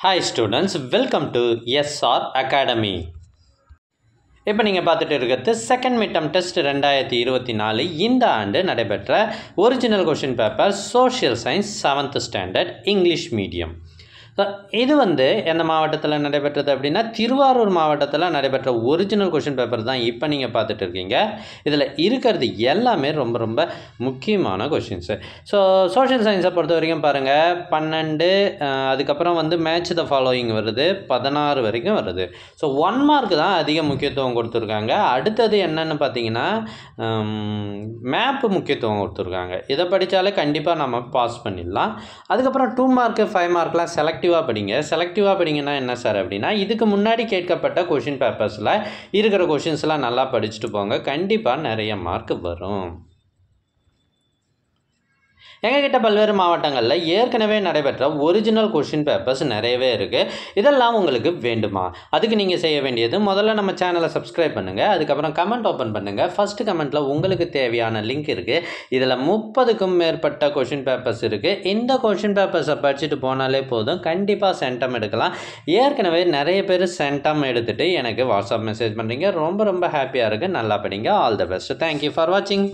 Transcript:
Hi students, welcome to SR Academy. இப்போ நீங்கள் பார்த்துட்டு இருக்கிறது செகண்ட் மிட்டம் டெஸ்ட் 2024 இந்த ஆண்டு நடைபெற்ற original question paper social science 7th standard English medium. இது எந்த மாவட்டத்தில் நடைபெற்றது அப்படின்னா திருவாரூர் மாவட்டத்தில் நடைபெற்ற ஒரிஜினல் கொஷின் பேப்பர் தான் இப்போ நீங்கள் பார்த்துட்டு இருக்கீங்க. இதில் இருக்கிறது எல்லாமே ரொம்ப ரொம்ப முக்கியமான கொஷின்ஸு. ஸோ சோஷியல் சயின்ஸை பொறுத்த வரைக்கும் பாருங்கள் 12 அதுக்கப்புறம் மேட்ச் த ஃபாலோயிங் வருது 16 வரைக்கும் வருது. ஸோ 1 மார்க் தான் அதிக முக்கியத்துவம் கொடுத்துருக்காங்க. அடுத்தது என்னென்னு பார்த்தீங்கன்னா மேப்பு முக்கியத்துவம் கொடுத்துருக்காங்க. இதை படித்தாலே கண்டிப்பாக நம்ம பாஸ் பண்ணிடலாம். அதுக்கப்புறம் 2 மார்க்கு 5 மார்க்லாம் செலக்டிவாக படிங்கன்னா என்ன சார் அப்படின்னா இதுக்கு முன்னாடி கேட்கப்பட்ட கொஷின் பேப்பர்ஸில் இருக்கிற கொஷின்ஸ்லாம் நல்லா படிச்சுட்டு போங்க, கண்டிப்பாக நிறைய மார்க் வரும். எங்ககிட்ட பல்வேறு மாவட்டங்களில் ஏற்கனவே நடைபெற்ற ஒரிஜினல் கொஷின் பேப்பர்ஸ் நிறையவே இருக்குது. இதெல்லாம் உங்களுக்கு வேண்டுமா? அதுக்கு நீங்கள் செய்ய வேண்டியது முதல்ல நம்ம சேனலை சப்ஸ்கிரைப் பண்ணுங்கள், அதுக்கப்புறம் கமெண்ட் ஓப்பன் பண்ணுங்கள். ஃபஸ்ட்டு கமெண்ட்டில் உங்களுக்கு தேவையான லிங்க் இருக்குது. இதில் 30க்கும் மேற்பட்ட கொஷின் பேப்பர்ஸ் இருக்குது. இந்த கொஷின் பேப்பர்ஸை படிச்சுட்டு போனாலே போதும், கண்டிப்பாக சென்டம் எடுக்கலாம். ஏற்கனவே நிறைய பேர் சென்டம் எடுத்துகிட்டு எனக்கு வாட்ஸ்அப் மெசேஜ் பண்ணுறீங்க, ரொம்ப ரொம்ப ஹாப்பியாக இருக்குது. நல்லா படிங்க. All the best. Thank you for வாட்சிங்.